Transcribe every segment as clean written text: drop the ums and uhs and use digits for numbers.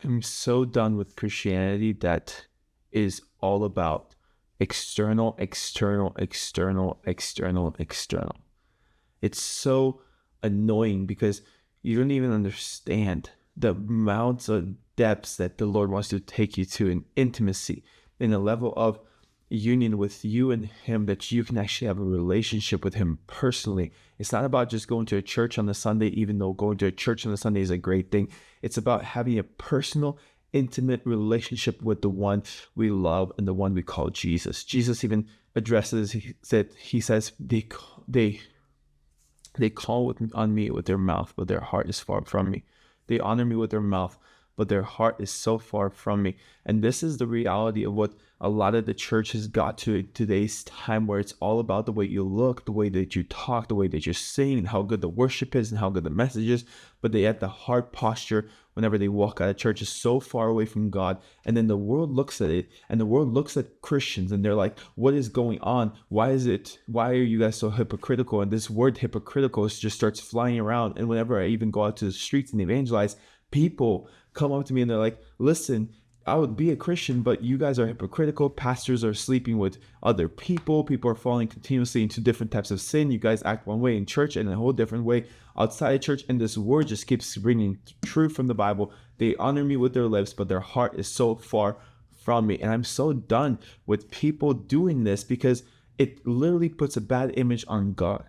I'm so done with Christianity that is all about external, external, external, external, external. It's so annoying because you don't even understand the amounts of depths that the Lord wants to take you to in intimacy, in a level of union with you and Him that you can actually have a relationship with Him personally. It's not about just going to a church on the Sunday, even though going to a church on the Sunday is a great thing. It's about having a personal, intimate relationship with the one we love and the one we call Jesus. Jesus even addresses, he says, they call on me with their mouth, but their heart is far from me. They honor me with their mouth, but their heart is so far from me. And this is the reality of what a lot of the church has got to in today's time, where it's all about the way you look, the way that you talk, the way that you sing, and how good the worship is and how good the message is. But they at the heart posture whenever they walk out of church is so far away from God. And then the world looks at it, and the world looks at Christians, and they're like, what is going on? Why are you guys so hypocritical? And this word hypocritical just starts flying around. And whenever I even go out to the streets and evangelize, people come up to me and they're like, listen, I would be a Christian, but you guys are hypocritical. Pastors are sleeping with other people. People are falling continuously into different types of sin. You guys act one way in church and a whole different way outside of church. And this word just keeps bringing truth from the Bible. They honor me with their lips, but their heart is so far from me. And I'm so done with people doing this because it literally puts a bad image on God.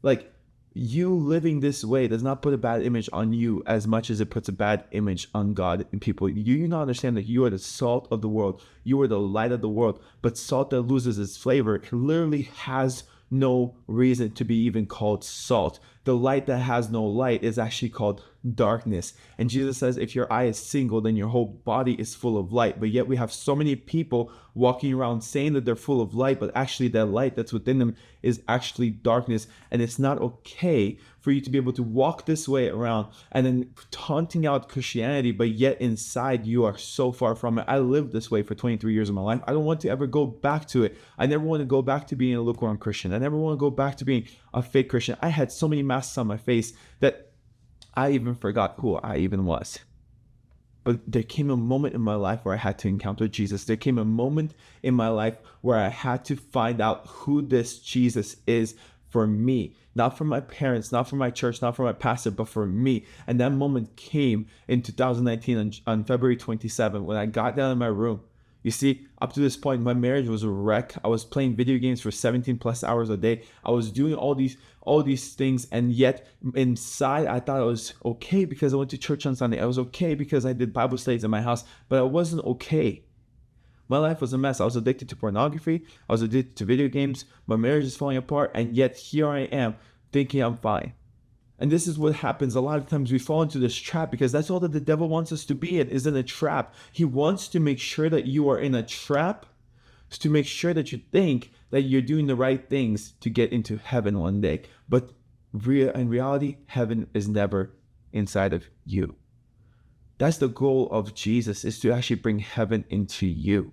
Like, you living this way does not put a bad image on you as much as it puts a bad image on God and people. You not understand that you are the salt of the world. You are the light of the world. But salt that loses its flavor literally has no reason to be even called salt. The light that has no light is actually called darkness. And Jesus says, if your eye is single, then your whole body is full of light. But yet we have so many people walking around saying that they're full of light, but actually that light that's within them is actually darkness. And it's not okay for you to be able to walk this way around and then taunting out Christianity, but yet inside you are so far from it. I lived this way for 23 years of my life. I don't want to ever go back to it. I never want to go back to being a lukewarm Christian. I never want to go back to being a fake Christian. I had so many masks on my face that I even forgot who I even was. But there came a moment in my life where I had to encounter Jesus. There came a moment in my life where I had to find out who this Jesus is for me. Not for my parents, not for my church, not for my pastor, but for me. And that moment came in 2019 on February 27th when I got down in my room. You see, up to this point, my marriage was a wreck. I was playing video games for 17 plus hours a day. I was doing all these things, and yet inside I thought I was okay because I went to church on Sunday. I was okay because I did Bible studies in my house, but I wasn't okay. My life was a mess. I was addicted to pornography. I was addicted to video games. My marriage is falling apart, and yet here I am thinking I'm fine. And this is what happens. A lot of times we fall into this trap because that's all that the devil wants us to be in, is in a trap. He wants to make sure that you are in a trap, to make sure that you think that you're doing the right things to get into heaven one day. But in reality, heaven is never inside of you. That's the goal of Jesus, is to actually bring heaven into you,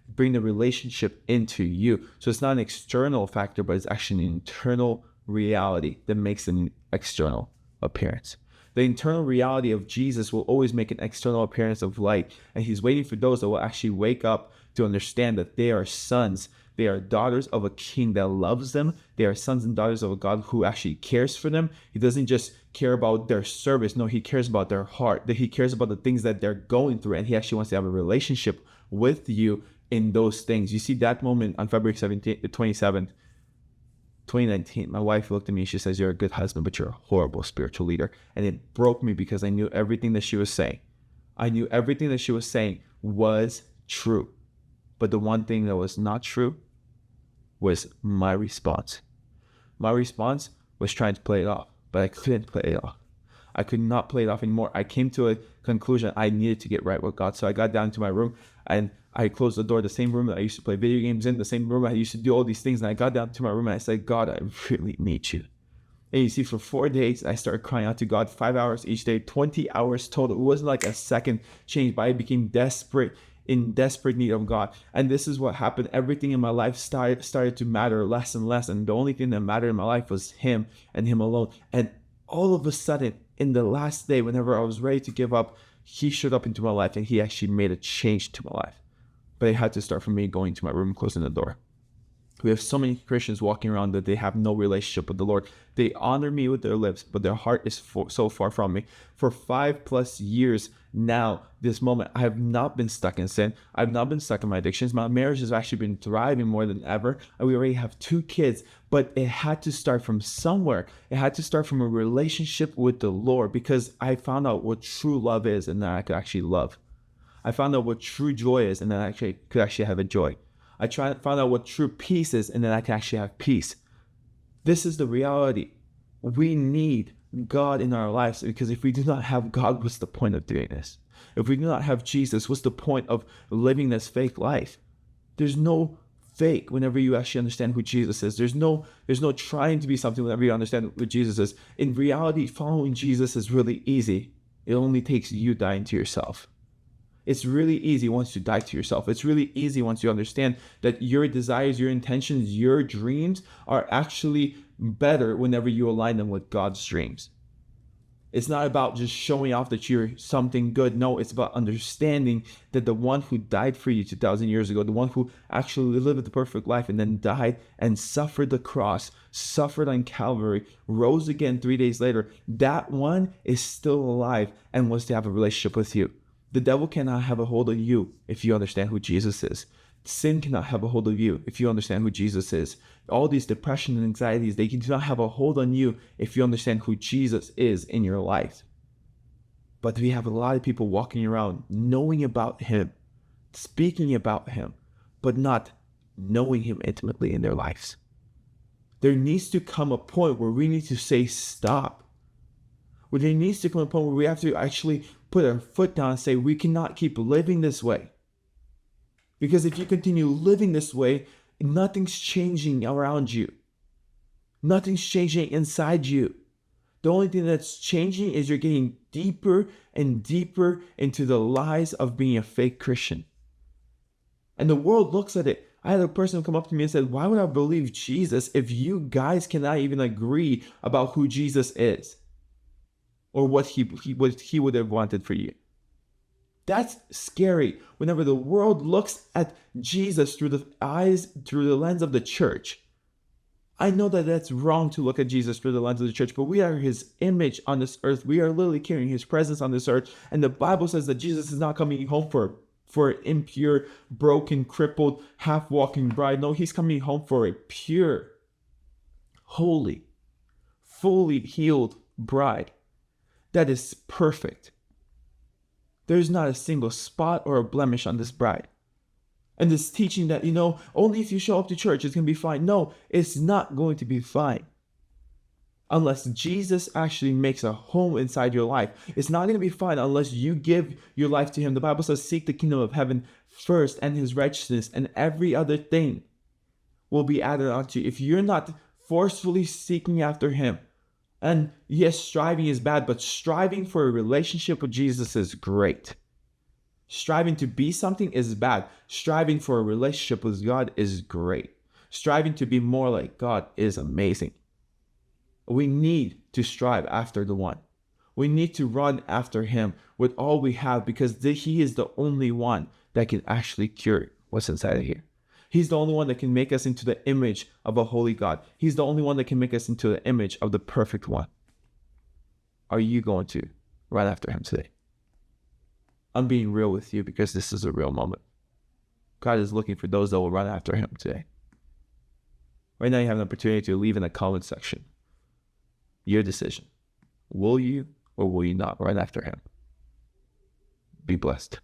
bring the relationship into you. So it's not an external factor, but it's actually an internal reality that makes an external appearance. The internal reality of Jesus will always make an external appearance of light, and he's waiting for those that will actually wake up to understand that they are sons, they are daughters of a king that loves them. They are sons and daughters of a God who actually cares for them. He doesn't just care about their service. No, he cares about their heart, that he cares about the things that they're going through, and he actually wants to have a relationship with you in those things. You see that moment on February 27th, 2019, my wife looked at me, she says, you're a good husband, but you're a horrible spiritual leader. And it broke me because I knew everything that she was saying. I knew everything that she was saying was true. But the one thing that was not true was my response. My response was trying to play it off, but I couldn't play it off. I could not play it off anymore. I came to a conclusion I needed to get right with God. So I got down to my room and I closed the door, the same room that I used to play video games in, the same room I used to do all these things. And I got down to my room and I said, God, I really need you. And you see, for 4 days, I started crying out to God, 5 hours each day, 20 hours total. It wasn't like a second change, but I became desperate, in desperate need of God. And this is what happened. Everything in my life started to matter less and less. And the only thing that mattered in my life was him and him alone. And all of a sudden, in the last day, whenever I was ready to give up, He showed up into my life and he actually made a change to my life. But it had to start from me going to my room, closing the door. We have so many Christians walking around that they have no relationship with the Lord. They honor me with their lips, but their heart is so far from me. For 5+ years now, this moment, I have not been stuck in sin. I've not been stuck in my addictions. My marriage has actually been thriving more than ever. And we already have 2 kids, but it had to start from somewhere. It had to start from a relationship with the Lord, because I found out what true love is and that I could actually love. I found out what true joy is and that I could actually have a joy. I found out what true peace is, and then I can actually have peace. This is the reality. We need God in our lives, because if we do not have God, what's the point of doing this? If we do not have Jesus, what's the point of living this fake life? There's no fake whenever you actually understand who Jesus is. There's no trying to be something whenever you understand who Jesus is. In reality, following Jesus is really easy. It only takes you dying to yourself. It's really easy once you die to yourself. It's really easy once you understand that your desires, your intentions, your dreams are actually better whenever you align them with God's dreams. It's not about just showing off that you're something good. No, it's about understanding that the one who died for you 2,000 years ago, the one who actually lived the perfect life and then died and suffered the cross, suffered on Calvary, rose again 3 days later, that one is still alive and wants to have a relationship with you. The devil cannot have a hold of you if you understand who Jesus is. Sin cannot have a hold of you if you understand who Jesus is. All these depression and anxieties, they do not have a hold on you if you understand who Jesus is in your life. But we have a lot of people walking around knowing about him, speaking about him, but not knowing him intimately in their lives. There needs to come a point where we need to say stop. Where there needs to come a point where we have to actually put our foot down and say we cannot keep living this way. Because if you continue living this way, nothing's changing around you. Nothing's changing inside you. The only thing that's changing is you're getting deeper and deeper into the lies of being a fake Christian. And the world looks at it. I had a person come up to me and said, why would I believe Jesus if you guys cannot even agree about who Jesus is? Or what he would have wanted for you. That's scary whenever the world looks at Jesus through the lens of the church. I know that that's wrong to look at Jesus through the lens of the church, but we are his image on this earth. We are literally carrying his presence on this earth. And the Bible says that Jesus is not coming home for an impure, broken, crippled, half-walking bride. No, he's coming home for a pure, holy, fully healed bride that is perfect. There's not a single spot or a blemish on this bride. And this teaching that, only if you show up to church, it's going to be fine. No, it's not going to be fine. Unless Jesus actually makes a home inside your life. It's not going to be fine unless you give your life to him. The Bible says, seek the kingdom of heaven first and his righteousness, and every other thing will be added onto you. If you're not forcefully seeking after him, and yes, striving is bad, but striving for a relationship with Jesus is great. Striving to be something is bad. Striving for a relationship with God is great. Striving to be more like God is amazing. We need to strive after the one. We need to run after him with all we have, because he is the only one that can actually cure what's inside of here. He's the only one that can make us into the image of a holy God. He's the only one that can make us into the image of the perfect one. Are you going to run after him today? I'm being real with you because this is a real moment. God is looking for those that will run after him today. Right now you have an opportunity to leave in the comment section your decision. Will you or will you not run after him? Be blessed.